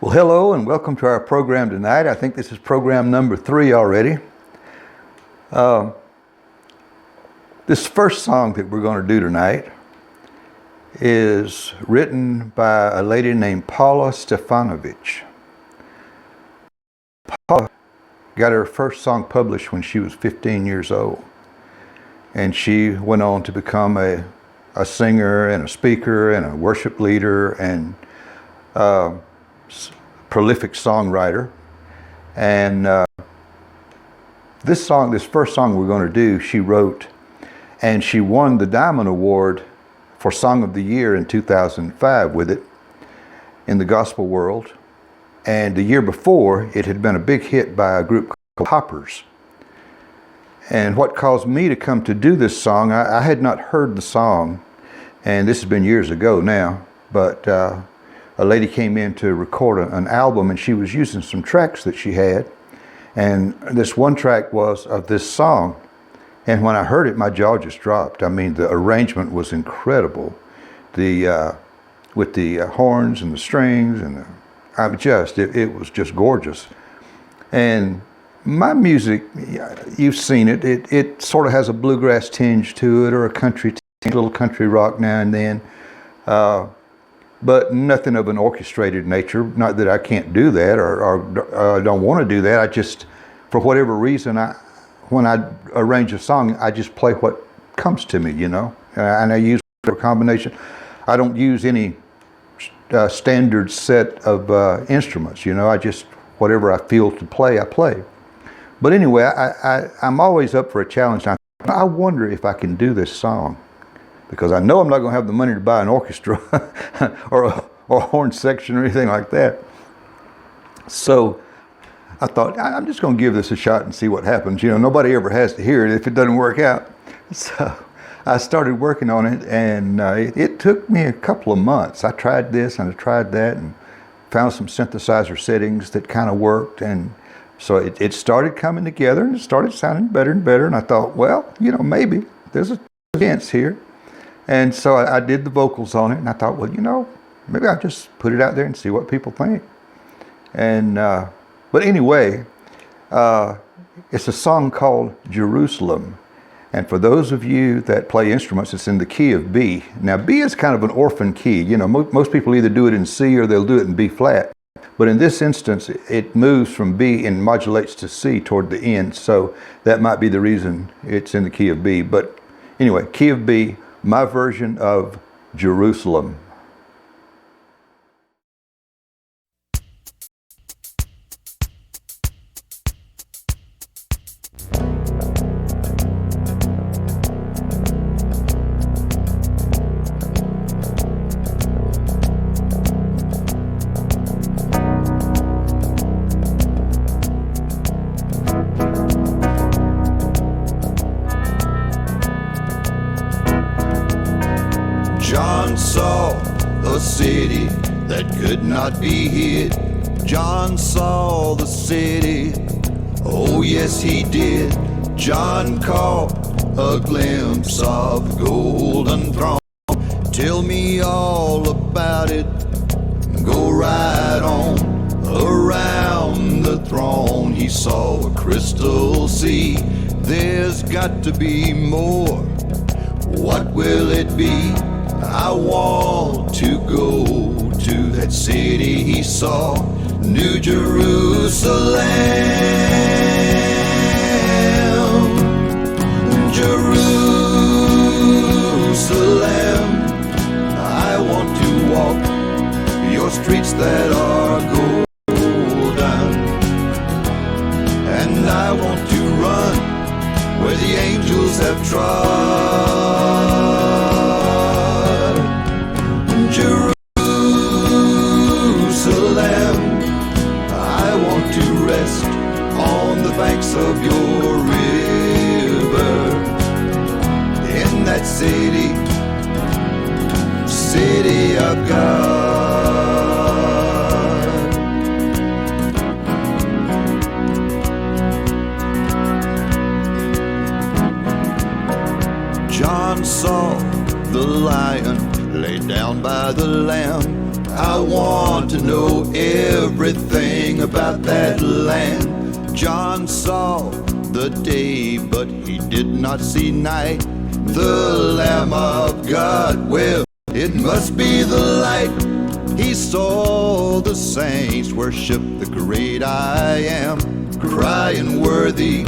Well, hello and welcome to our program tonight. I think this is program number 3 already. This first song that we're going to do tonight is written by a lady named Paula Stefanovic. Paula got her first song published when she was 15 years old. And she went on to become a singer and a speaker and a worship leader and prolific songwriter. And this first song we're going to do, she wrote, and she won the Diamond Award for Song of the Year in 2005 with it in the gospel world. And the year before, it had been a big hit by a group called Hoppers. And what caused me to come to do this song, I had not heard the song, and this has been years ago now, but a lady came in to record an album, and she was using some tracks that she had. And this one track was of this song. And when I heard it, my jaw just dropped. I mean, the arrangement was incredible. With the horns and the strings, and it was just gorgeous. And my music, you've seen it. It sort of has a bluegrass tinge to it, or a country tinge, a little country rock now and then. But nothing of an orchestrated nature. Not that I can't do that or don't want to do that. I just, for whatever reason, when I arrange a song, I just play what comes to me, you know. And I use a combination. I don't use any standard set of instruments, you know. I just, whatever I feel to play, I play. But anyway, I'm always up for a challenge. I wonder if I can do this song, because I know I'm not going to have the money to buy an orchestra or a horn section or anything like that. So I thought, I'm just going to give this a shot and see what happens. You know, nobody ever has to hear it if it doesn't work out. So I started working on it, and it took me a couple of months. I tried this and I tried that and found some synthesizer settings that kind of worked. And so it started coming together, and it started sounding better and better. And I thought, well, you know, maybe there's a chance here. And so I did the vocals on it, and I thought, well, you know, maybe I'll just put it out there and see what people think. And but anyway, it's a song called Jerusalem. And for those of you that play instruments, it's in the key of B. Now, B is kind of an orphan key. You know, most people either do it in C or they'll do it in B flat. But in this instance, it moves from B and modulates to C toward the end. So that might be the reason it's in the key of B. But anyway, key of B, my version of Jerusalem. John saw a city that could not be hid. John saw the city, oh yes he did. John caught a glimpse of the golden throne. Tell me all about it, go right on. Around the throne he saw a crystal sea. There's got to be more, what will it be? I want to go to that city he saw, New Jerusalem. Jerusalem, I want to walk your streets that are golden, and I want to run where the angels have trod. Jerusalem, I want to rest on the banks of your river, in that city, city of God. John saw the lion lay down by the lamb. I want to know everything about that land. John saw the day, but he did not see night. The Lamb of God, well, it must be the light. He saw the saints worship the great I Am, crying, worthy,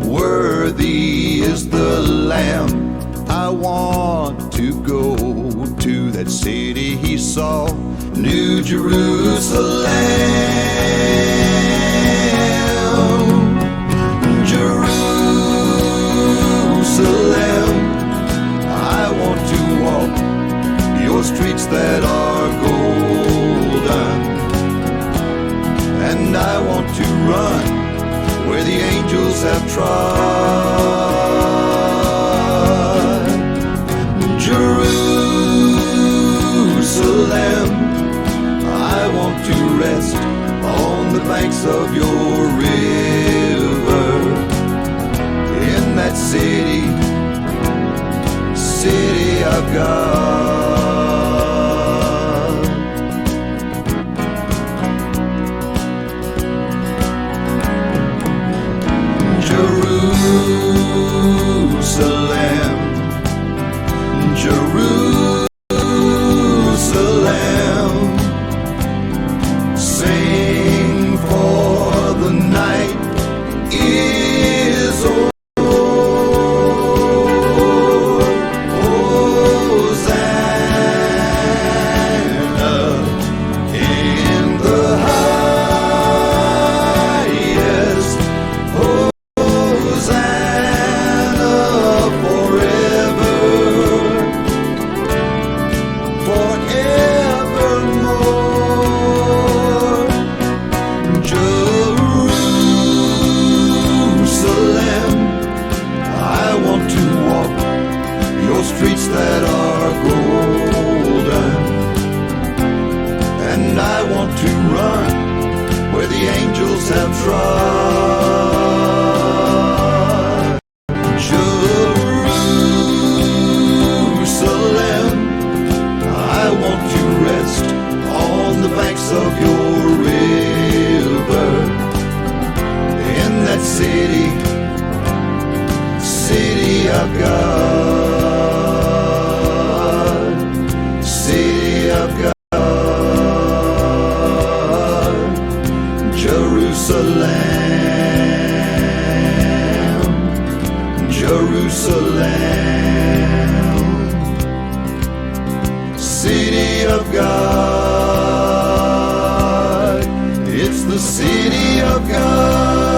worthy is the Lamb. I want to go to that city he saw, New Jerusalem. Jerusalem, I want to walk your streets that are golden, and I want to run where the angels have trod. Jerusalem, I want to rest on the banks of your river, in that city, city of God. Jerusalem, Jerusalem, sing, for the night is over. Streets that are golden, and I want to run where the angels have trod. Jerusalem, I want to rest on the banks of your river, in that city, city of God. Jerusalem, Jerusalem, city of God, it's the city of God.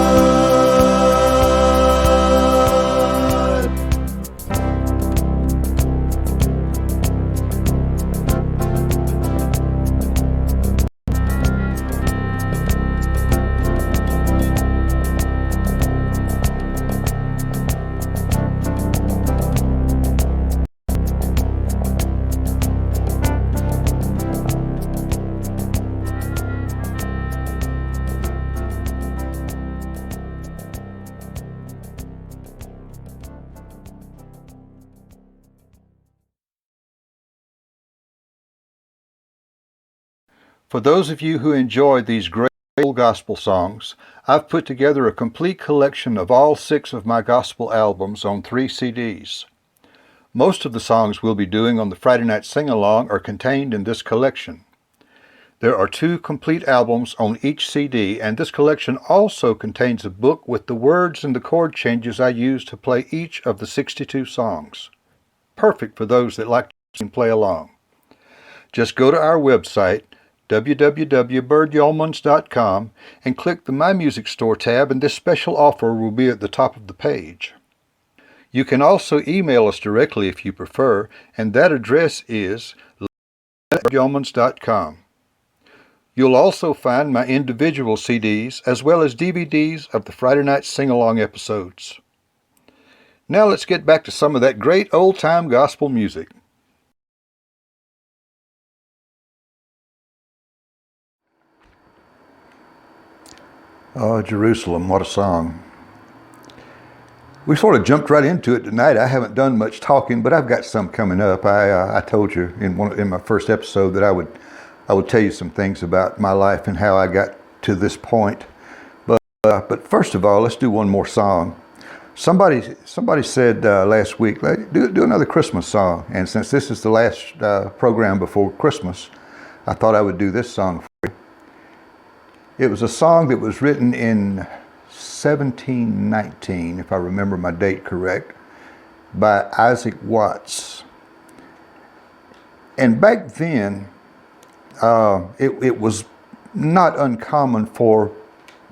For those of you who enjoy these great old gospel songs, I've put together a complete collection of all 6 of my gospel albums on 3 CDs. Most of the songs we'll be doing on the Friday Night Sing-Along are contained in this collection. There are 2 complete albums on each CD, and this collection also contains a book with the words and the chord changes I used to play each of the 62 songs. Perfect for those that like to play along. Just go to our website, www.birdyeomans.com, and click the My Music Store tab, and this special offer will be at the top of the page. You can also email us directly if you prefer, and that address is birdyeomans.com. You'll also find my individual CDs as well as DVDs of the Friday Night Sing-Along episodes. Now let's get back to some of that great old-time gospel music. Oh, Jerusalem, what a song. We sort of jumped right into it tonight. I haven't done much talking, but I've got some coming up. I told you in my first episode that I would I will tell you some things about my life and how I got to this point. But first of all, let's do one more song. Somebody said last week, do another Christmas song. And since this is the last program before Christmas, I thought I would do this song for you. It was a song that was written in 1719, if I remember my date correct, by Isaac Watts. And back then, it was not uncommon for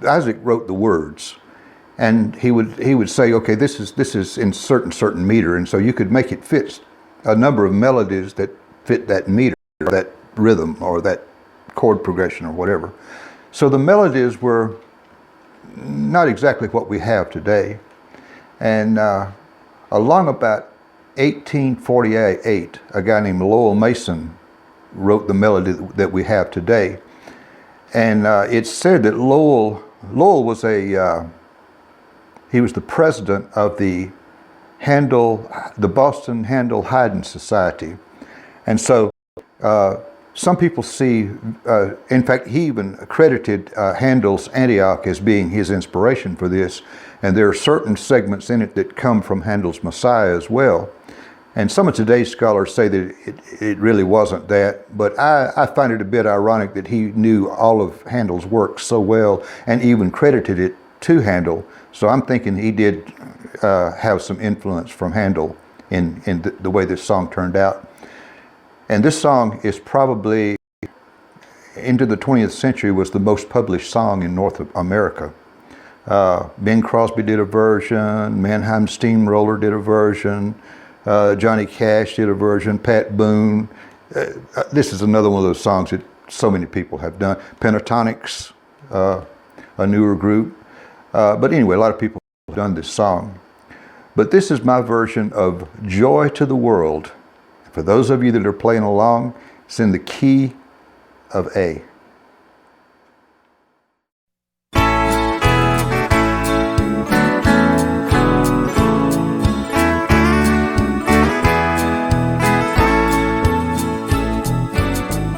Isaac wrote the words, and he would say, okay, this is in certain meter, and so you could make it fit a number of melodies that fit that meter, or that rhythm, or that chord progression, or whatever. So the melodies were not exactly what we have today, and along about 1848, a guy named Lowell Mason wrote the melody that we have today. And it's said that Lowell was he was the president of the Boston Handel Haydn Society. And so some people see, in fact, he even credited Handel's Antioch as being his inspiration for this. And there are certain segments in it that come from Handel's Messiah as well. And some of today's scholars say that it really wasn't that, but I find it a bit ironic that he knew all of Handel's work so well and even credited it to Handel. So I'm thinking he did have some influence from Handel in the way this song turned out. And this song is probably, into the 20th century, was the most published song in North America. Bing Crosby did a version, Mannheim Steamroller did a version, Johnny Cash did a version, Pat Boone. This is another one of those songs that so many people have done. Pentatonics, a newer group. But anyway, a lot of people have done this song. But this is my version of Joy to the World. For those of you that are playing along, it's in the key of A.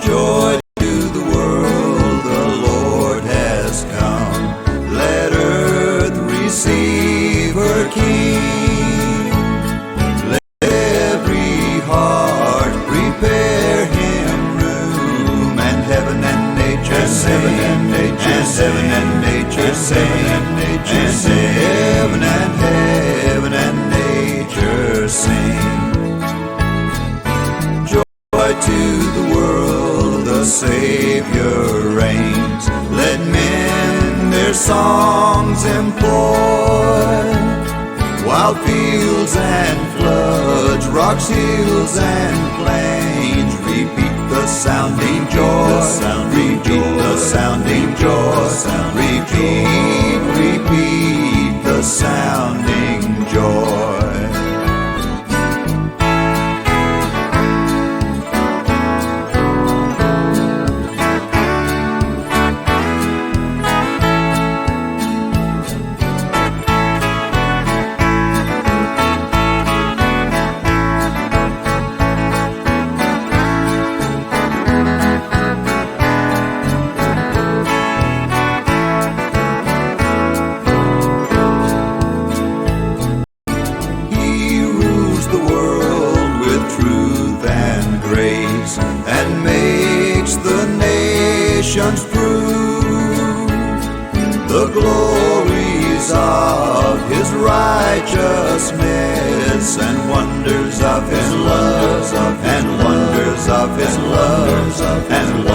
Joy to the world, the Lord has come. Let earth receive her King. Let every heart prepare him room, and heaven and nature sing, and heaven and nature sing, and heaven and nature sing. Joy to the world, the Savior reigns. Let men their songs employ, while fields and floods, rocks, hills and plains repeat the sounding joy, repeat the sounding joy, repeat the sounding joy. And makes the nations prove the glories of his righteousness, and wonders of his love, and wonders of his love, and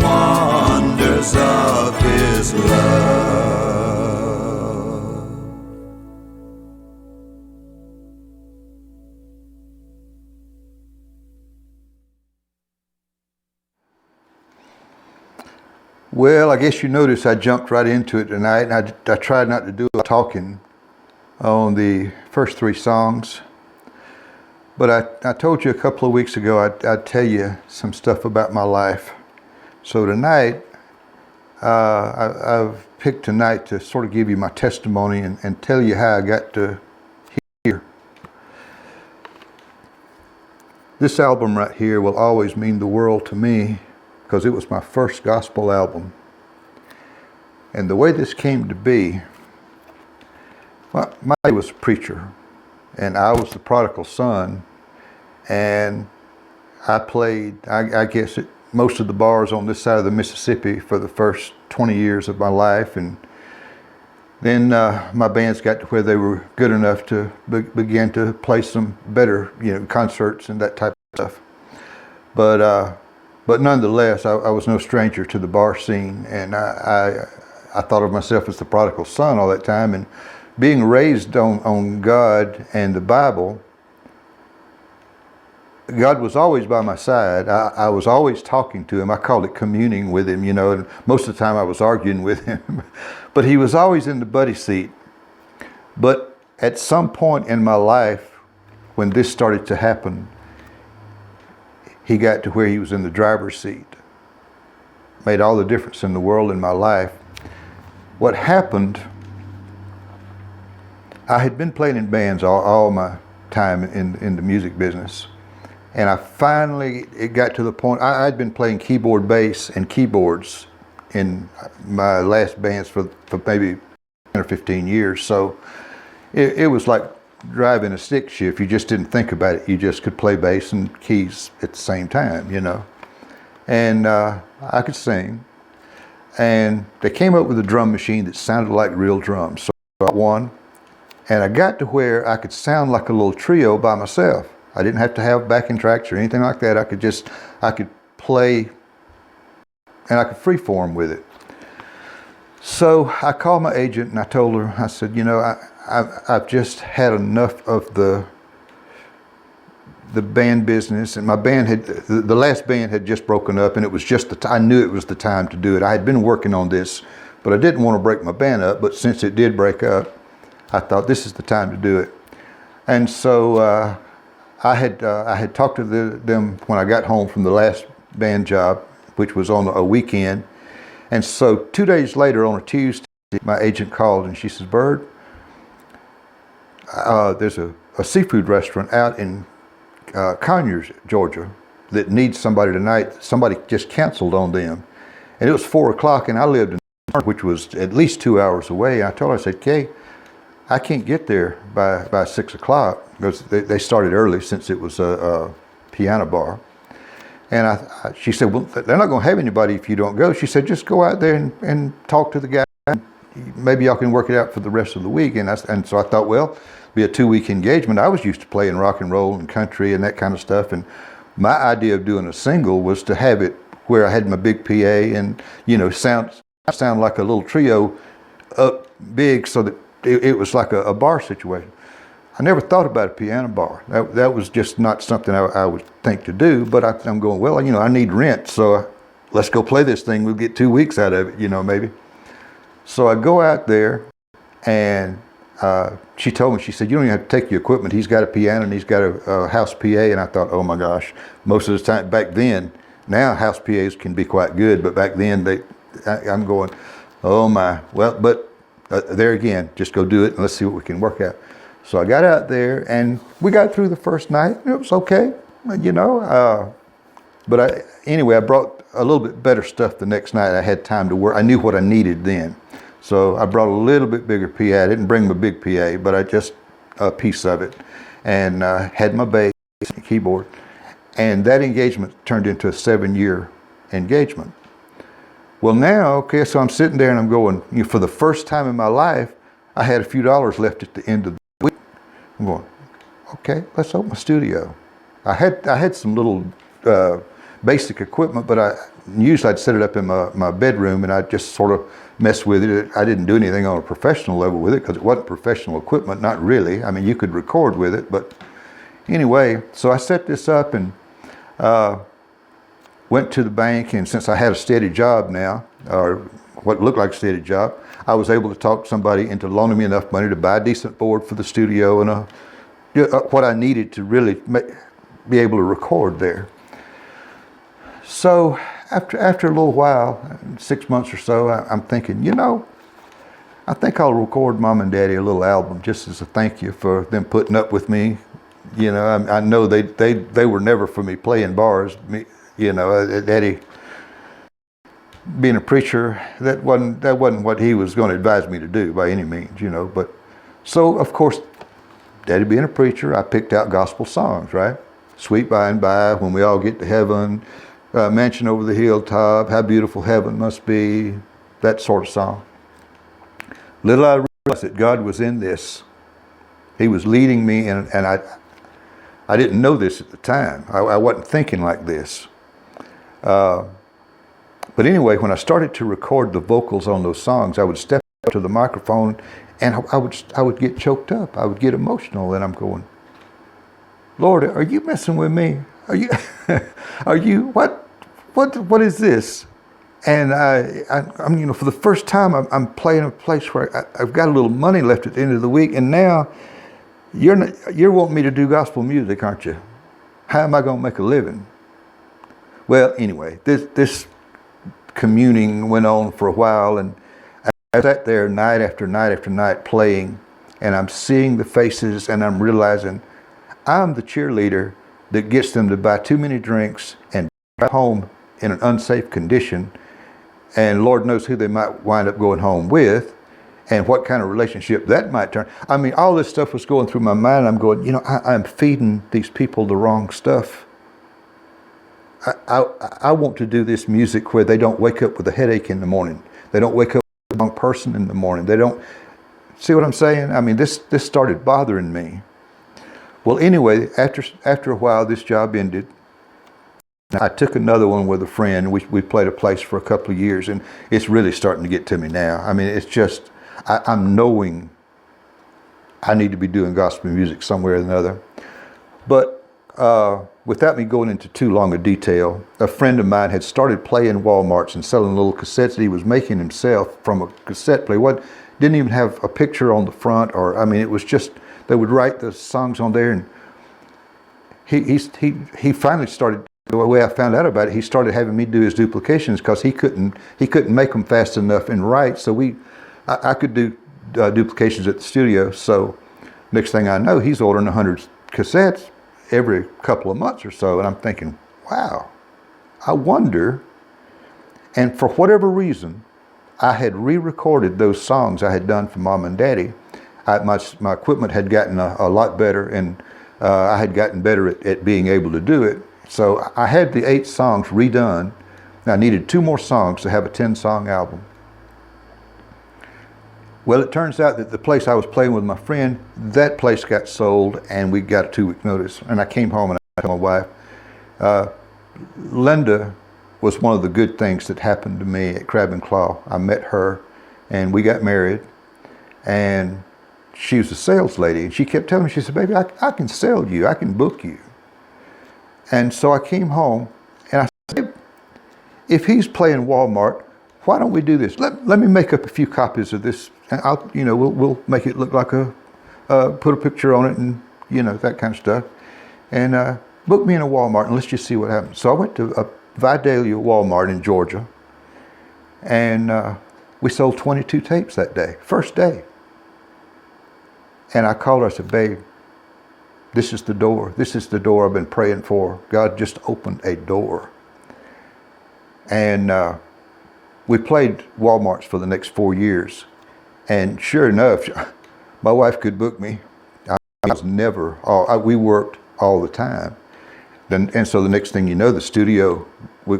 wonders of his love. Well, I guess you noticed I jumped right into it tonight, and I tried not to do a lot of talking on the first three songs. But I told you a couple of weeks ago I'd tell you some stuff about my life. So tonight, I've picked tonight to sort of give you my testimony and tell you how I got to here. This album right here will always mean the world to me. because it was my first gospel album. And the way this came to be, my dad was a preacher, and I was the prodigal son, and I played, I guess, at most of the bars on this side of the Mississippi for the first 20 years of my life, and then my bands got to where they were good enough to begin to play some better, concerts and that type of stuff. But nonetheless, I was no stranger to the bar scene, and I thought of myself as the prodigal son all that time, and being raised on God and the Bible, God was always by my side. I was always talking to him. I called it communing with him, and most of the time I was arguing with him. But he was always in the buddy seat. But at some point in my life, when this started to happen, he got to where he was in the driver's seat. Made all the difference in the world in my life. What happened, I had been playing in bands all my time in the music business. And it got to the point, I'd been playing keyboard, bass, and keyboards in my last bands for maybe 10 or 15 years. So it was like driving a stick shift. You just didn't think about it. You just could play bass and keys at the same time, And I could sing. And they came up with a drum machine that sounded like real drums. So I got one, and I got to where I could sound like a little trio by myself. I didn't have to have backing tracks or anything like that. I could play, and I could freeform with it. So I called my agent and I told her, I said, I've just had enough of the band business, and my band the last band had just broken up, and it was just I knew it was the time to do it. I had been working on this, but I didn't want to break my band up. But since it did break up, I thought this is the time to do it. And so I had talked to them when I got home from the last band job, which was on a weekend. And so 2 days later, on a Tuesday, my agent called and she says, "Bird, there's a seafood restaurant out in Conyers, Georgia, that needs somebody tonight. Somebody just canceled on them." And it was 4 o'clock, and I lived in, which was at least 2 hours away. I told her, I said, "Kay, I can't get there by 6 o'clock," because they started early since it was a piano bar. And she said, "Well, they're not going to have anybody if you don't go." She said, "Just go out there and talk to the guy. Maybe y'all can work it out for the rest of the week." And so I thought, well, be a 2-week engagement. I was used to playing rock and roll and country and that kind of stuff. And my idea of doing a single was to have it where I had my big PA and, sound like a little trio up big, so that it was like a bar situation. I never thought about a piano bar. That was just not something I would think to do. But I'm going, well, I need rent, so let's go play this thing. We'll get 2 weeks out of it, maybe. So I go out there, and she told me, she said, "You don't even have to take your equipment. He's got a piano and he's got a house PA." And I thought, oh my gosh, most of the time back then, now house PAs can be quite good, but back then I'm going, oh my, well, but there again, just go do it and let's see what we can work out. So I got out there and we got through the first night and it was okay, but anyway, I brought a little bit better stuff the next night. I had time to work. I knew what I needed then. So I brought a little bit bigger PA. I didn't bring my big PA, but I just a piece of it, and had my bass and keyboard. And that engagement turned into a 7-year engagement. Well, now, okay, so I'm sitting there and I'm going, for the first time in my life, I had a few dollars left at the end of the week. I'm going, okay, let's open a studio. I had some little basic equipment, but usually I'd set it up in my bedroom and I'd just sort of mess with it. I didn't do anything on a professional level with it because it wasn't professional equipment, not really. I mean, you could record with it, but anyway, so I set this up and went to the bank, and since I had a steady job now, or what looked like a steady job, I was able to talk somebody into loaning me enough money to buy a decent board for the studio and what I needed to really be able to record there. So after a little while, 6 months or so, I'm thinking, I think I'll record Mom and Daddy a little album just as a thank you for them putting up with me. I know they were never for me playing bars. Daddy being a preacher, that wasn't what he was going to advise me to do by any means, you know. But so of course, Daddy being a preacher, I picked out gospel songs, right? Sweet by and by, When We All Get to Heaven, Mansion Over the Hilltop, How Beautiful Heaven Must Be, that sort of song. Little I realized that God was in this. He was leading me, and I didn't know this at the time. I wasn't thinking like this. But anyway, when I started to record the vocals on those songs, I would step up to the microphone and I would get choked up. I would get emotional, and I'm going, Lord, are you messing with me? Are you, what is this? And I'm, you know, for the first time, I'm playing a place where I've got a little money left at the end of the week, and now you're wanting me to do gospel music, aren't you? How am I going to make a living? Well, anyway, this communing went on for a while, and I sat there night after night after night playing, and I'm seeing the faces, and I'm realizing I'm the cheerleader that gets them to buy too many drinks and drive home in an unsafe condition, and Lord knows who they might wind up going home with, and what kind of relationship that might turn. I mean, all this stuff was going through my mind. I'm going, you know, I'm feeding these people the wrong stuff. I want to do this music where they don't wake up with a headache in the morning. They don't wake up with the wrong person in the morning. They don't, see what I'm saying? I mean, this started bothering me. Well, anyway, after a while, this job ended. I took another one with a friend. We played a place for a couple of years, and it's really starting to get to me now. I mean, it's just, I'm knowing I need to be doing gospel music somewhere or another. But without me going into too long a detail, a friend of mine had started playing Walmarts and selling little cassettes that he was making himself from a cassette player. Didn't even have a picture on the front, or, I mean, it was just, they would write the songs on there, and he finally started, the way I found out about it, he started having me do his duplications because he couldn't make them fast enough and write, so I could do duplications at the studio. So next thing I know, he's ordering 100 cassettes every couple of months or so, and I'm thinking, wow, I wonder. And for whatever reason, I had re-recorded those songs I had done for Mom and Daddy. My equipment had gotten a lot better, and I had gotten better at being able to do it. So I had the 8 songs redone. I needed 2 more songs to have a 10-song album. Well, it turns out that the place I was playing with my friend, that place got sold, and we got a 2-week notice. And I came home and I told my wife, Linda was one of the good things that happened to me at Crab and Claw. I met her, and we got married, and she was a sales lady, and she kept telling me, she said, baby, I can sell you, I can book you. And so I came home, and I said, if he's playing Walmart, why don't we do this? Let me make up a few copies of this, and we'll make it look like put a picture on it, and that kind of stuff, and book me in a Walmart, and let's just see what happens. So I went to a Vidalia Walmart in Georgia, and we sold 22 tapes that day, first day. And I called her, I said, babe, this is the door. This is the door I've been praying for. God just opened a door. And we played Walmarts for the next 4 years. And sure enough, my wife could book me. I was never, we worked all the time. And so the next thing you know, the studio, we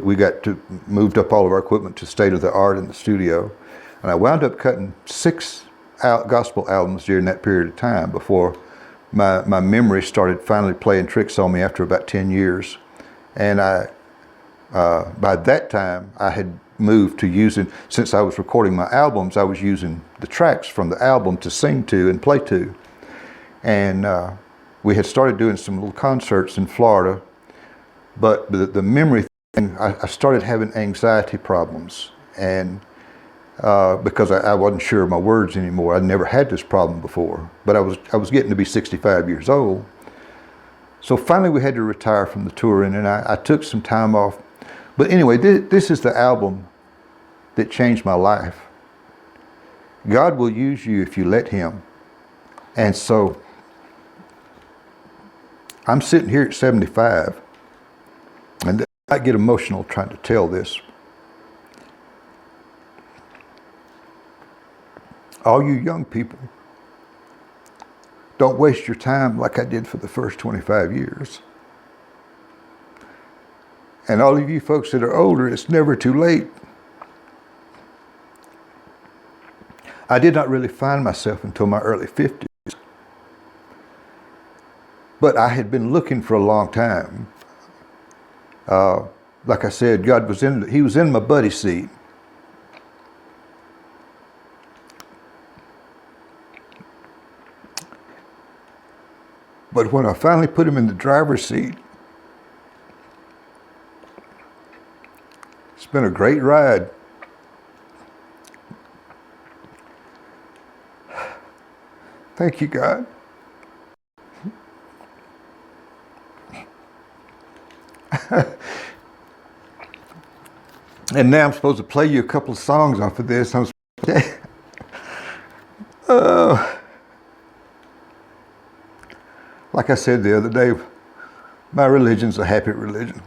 moved up all of our equipment to state of the art in the studio. And I wound up cutting 6 gospel albums during that period of time before my memory started finally playing tricks on me after about 10 years. And by that time, I had moved to using, since I was recording my albums, I was using the tracks from the album to sing to and play to. And we had started doing some little concerts in Florida, but the memory thing, I started having anxiety problems, and because I wasn't sure of my words anymore. I'd never had this problem before, but I was getting to be 65 years old. So finally we had to retire from the touring, and I took some time off. But anyway, this is the album that changed my life. God will use you if you let Him. And so I'm sitting here at 75, and I get emotional trying to tell this. all you young people, don't waste your time like I did for the first 25 years. And all of you folks that are older, it's never too late. I did not really find myself until my early 50s. But I had been looking for a long time. Like I said, He was in my buddy seat. But when I finally put him in the driver's seat, it's been a great ride. Thank you, God. And now I'm supposed to play you a couple of songs off of this. Like I said the other day, my religion's a happy religion.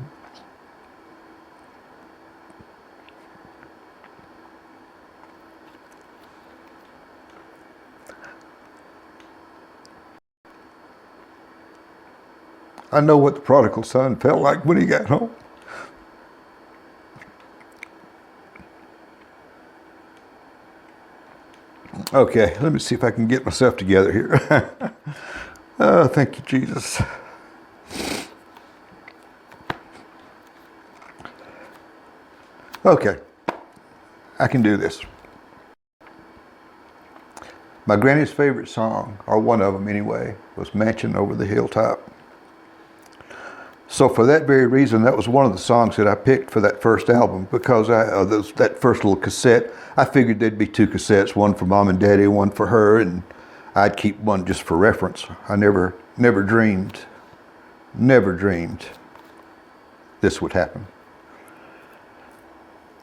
I know what the prodigal son felt like when he got home. Okay, let me see if I can get myself together here. Oh, thank you, Jesus. Okay, I can do this. My granny's favorite song, or one of them anyway, was Mansion Over the Hilltop. So for that very reason, that was one of the songs that I picked for that first album, because that first little cassette, I figured there'd be two cassettes, one for Mom and Daddy, one for her, and I'd keep one just for reference. I never dreamed this would happen.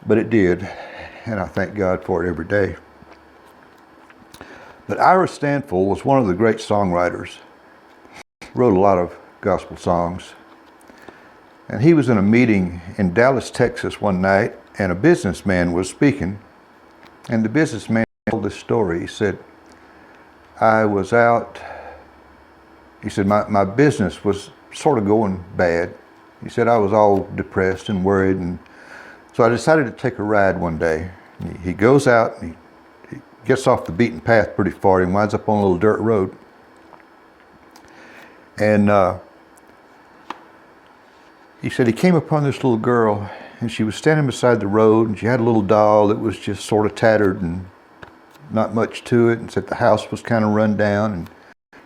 But it did, and I thank God for it every day. But Ira Stanfill was one of the great songwriters. Wrote a lot of gospel songs. And he was in a meeting in Dallas, Texas one night, and a businessman was speaking. And the businessman told this story. He said, I was out, he said, my business was sort of going bad. He said, I was all depressed and worried, and so I decided to take a ride one day. He goes out, and he gets off the beaten path pretty far, and winds up on a little dirt road. And he said he came upon this little girl, and she was standing beside the road, and she had a little doll that was just sort of tattered and not much to it, and said the house was kind of run down. And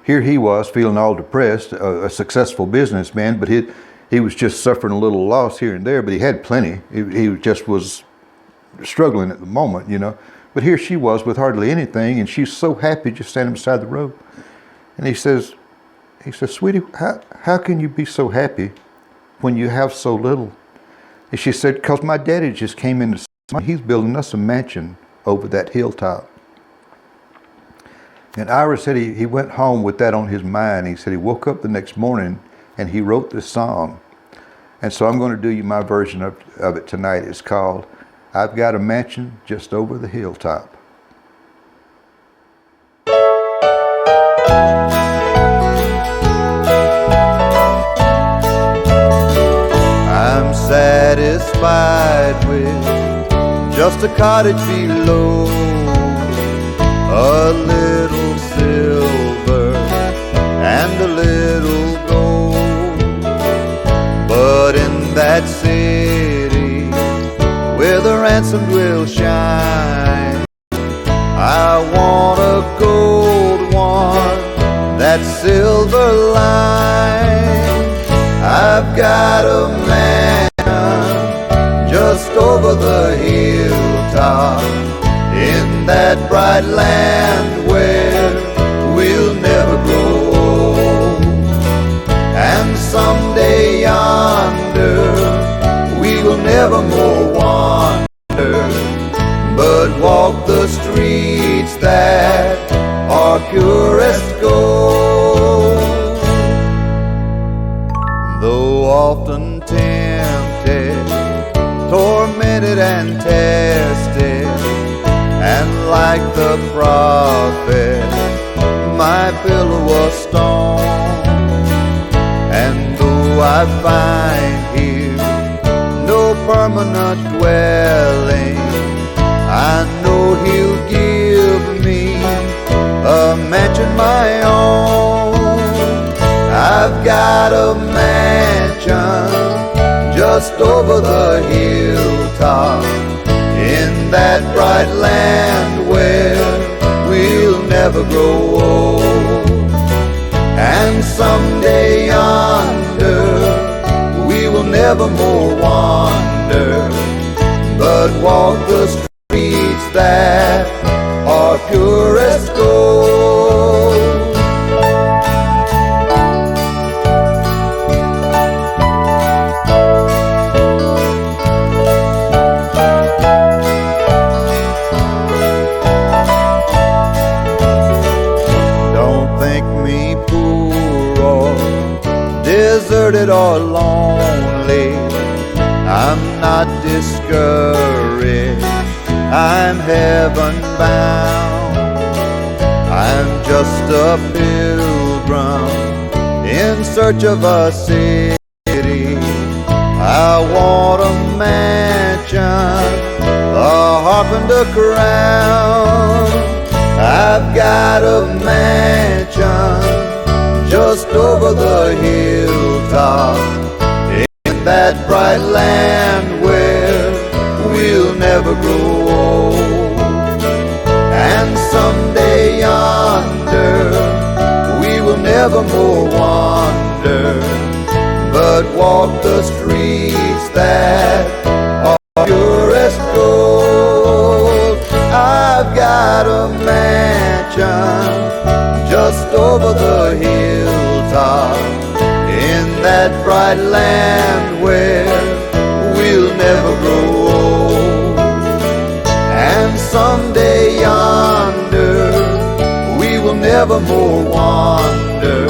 here he was feeling all depressed, a successful businessman, but he was just suffering a little loss here and there, but he had plenty. He just was struggling at the moment, you know. But here she was with hardly anything, and she's so happy just standing beside the road. And he says, sweetie, how can you be so happy when you have so little? And she said, because my daddy just came in, he's building us a mansion over that hilltop. And Ira said he went home with that on his mind. He said he woke up the next morning and he wrote this song. And so I'm going to do you my version of it tonight. It's called, I've Got a Mansion Just Over the Hilltop. I'm satisfied with just a cottage below, a little silver and a little gold. But in that city where the ransomed will shine, I want a gold one, that silver line. I've got a mansion just over the hilltop, in that bright land where we'll never grow old. And someday yonder we will never more wander, but walk the streets that are purest gold. Though often tempted, tormented and tested, and life like the prophet, my pillow was stone. And though I find here no permanent dwelling, I know He'll give me a mansion my own. I've got a mansion just over the hilltop, in that bright land where we'll never grow old. And someday yonder we will never more wander, but walk the streets that are pure as gold. Deserted or lonely, I'm not discouraged, I'm heaven bound. I'm just a pilgrim in search of a city. I want a mansion, a harp and a crown. I've got a mansion just over the hilltop, in that bright land where we'll never grow old. And someday yonder we will never more wander, but walk the streets that are pure as gold. I've got a mansion just over the hilltop, in that bright land where we'll never grow old. And someday yonder we will never more wander,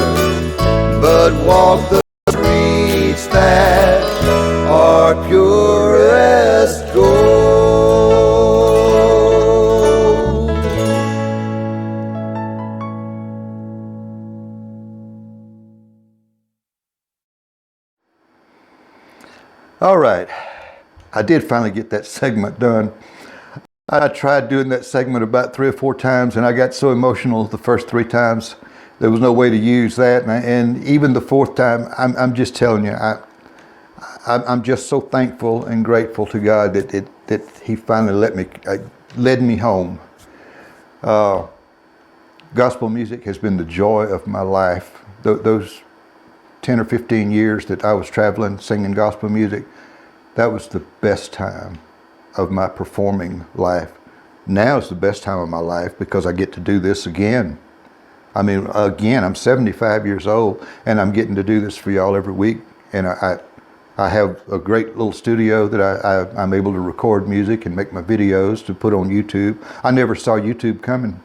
but walk the streets that are pure as gold. All right, I did finally get that segment done. I tried doing that segment about 3 or 4 times, and I got so emotional the first 3 times. There was no way to use that, and even the 4th time, I'm just telling you, I'm just so thankful and grateful to God that He finally led me home. Gospel music has been the joy of my life. Those 10 or 15 years that I was traveling singing gospel music, that was the best time of my performing life. Now is the best time of my life because I get to do this again. I mean, again, I'm 75 years old and I'm getting to do this for y'all every week. And I have a great little studio that I'm able to record music and make my videos to put on YouTube. I never saw YouTube coming.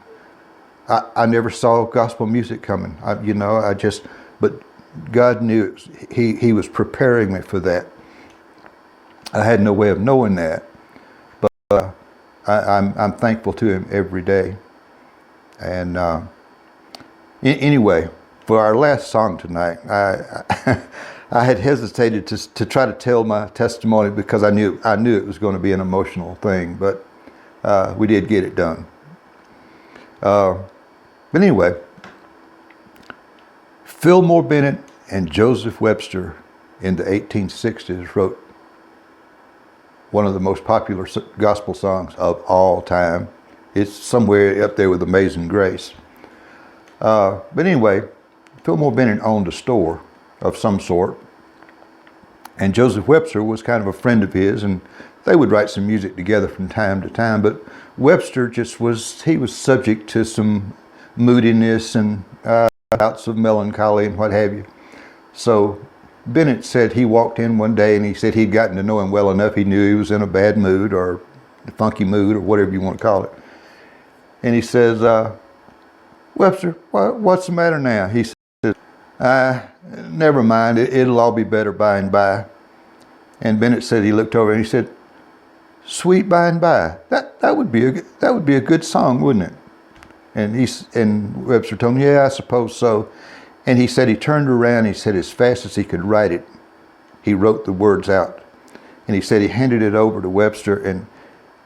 I never saw gospel music coming. But God knew it. He was preparing me for that. I had no way of knowing that, but I'm thankful to Him every day. And anyway, for our last song tonight, I had hesitated to try to tell my testimony because I knew it was going to be an emotional thing, but we did get it done. But anyway, Fillmore Bennett and Joseph Webster in the 1860s wrote one of the most popular gospel songs of all time. It's somewhere up there with Amazing Grace. But anyway, Fillmore Bennett owned a store of some sort, and Joseph Webster was kind of a friend of his, and they would write some music together from time to time. But Webster he was subject to some moodiness and bouts of melancholy and what have you. So Bennett said he walked in one day and he said he'd gotten to know him well enough. He knew he was in a bad mood or a funky mood or whatever you want to call it. And he says, Webster, what's the matter now? He says, never mind, it'll all be better by and by. And Bennett said he looked over and he said, Sweet By and By. That would be a good song, wouldn't it? And Webster told him, yeah, I suppose so. And he said he turned around, he said as fast as he could write it, he wrote the words out. And he said he handed it over to Webster, and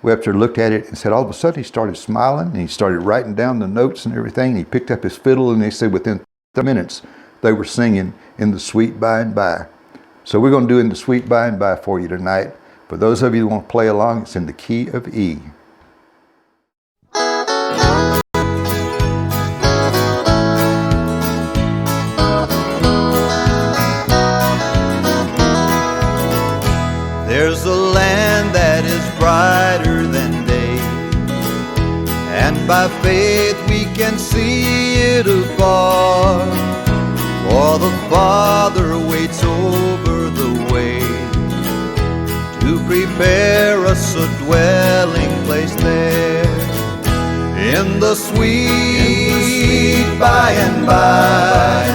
Webster looked at it and said all of a sudden he started smiling and he started writing down the notes and everything. And he picked up his fiddle and he said within 30 minutes they were singing In the Sweet By and By. So we're going to do In the Sweet By and By for you tonight. For those of you who want to play along, it's in the key of E. There's a land that is brighter than day, and by faith we can see it afar. For the Father waits over the way to prepare us a dwelling place there. In the sweet by and by,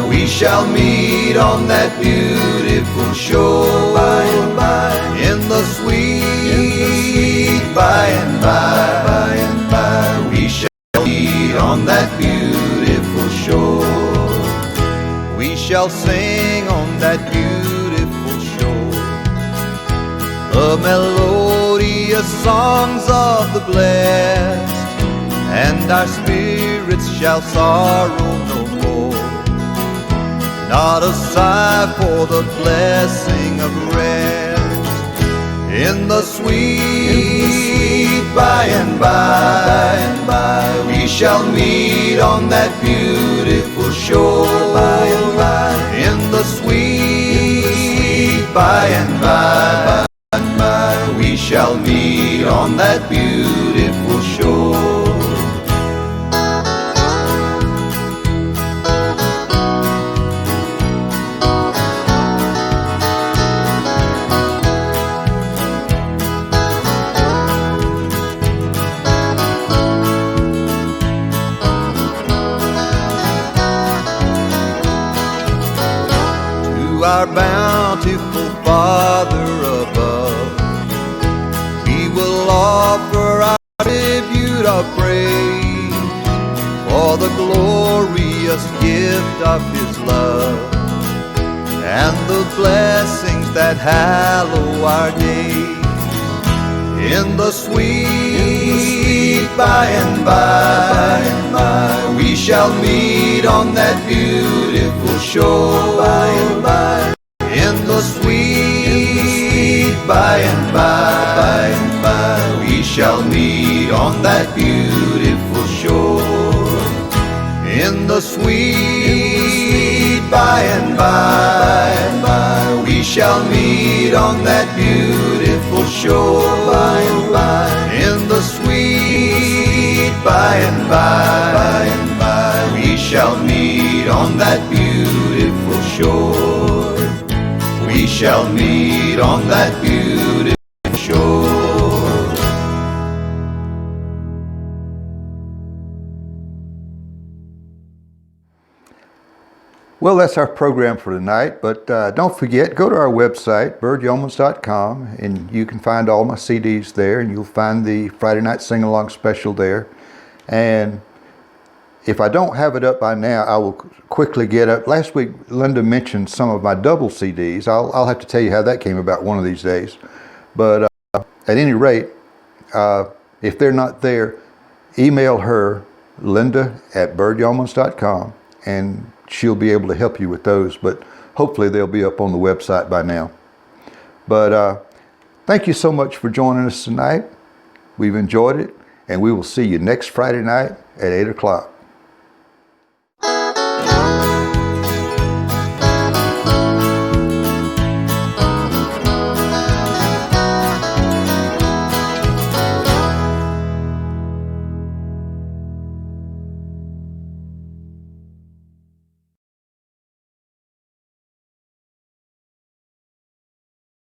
we shall meet on that beautiful shore. By and by, in the sweet by and by, we shall meet on that beautiful shore. We shall sing on that beautiful shore the melodious songs of the blessed, and our spirits shall sorrow no more. Not a sigh for the blessing of rest. In the sweet by and by, we shall meet on that beautiful shore. By and by, in the sweet by and by, we shall meet on that beautiful shore. To our bountiful Father above, we will offer our tribute of praise for the glorious gift of His love and the blessings that hallow our days. In the sweet by and by, we shall meet on that beautiful shore. By and by, in the sweet by and by, we shall meet on that beautiful shore. In the sweet by and by, we shall meet on that beautiful shore. By and by, in the sweet by and by, we shall meet on that beautiful shore. We shall meet on that beautiful shore. Well, that's our program for tonight, but don't forget, go to our website, birdyeomans.com, and you can find all my CDs there, and you'll find the Friday Night Sing-Along special there. And if I don't have it up by now, I will quickly get up. Last week, Linda mentioned some of my double CDs. I'll have to tell you how that came about one of these days. But at any rate, if they're not there, email her, linda@birdyeomans.com, and she'll be able to help you with those, but hopefully they'll be up on the website by now. But thank you so much for joining us tonight. We've enjoyed it, and we will see you next Friday night at 8 o'clock.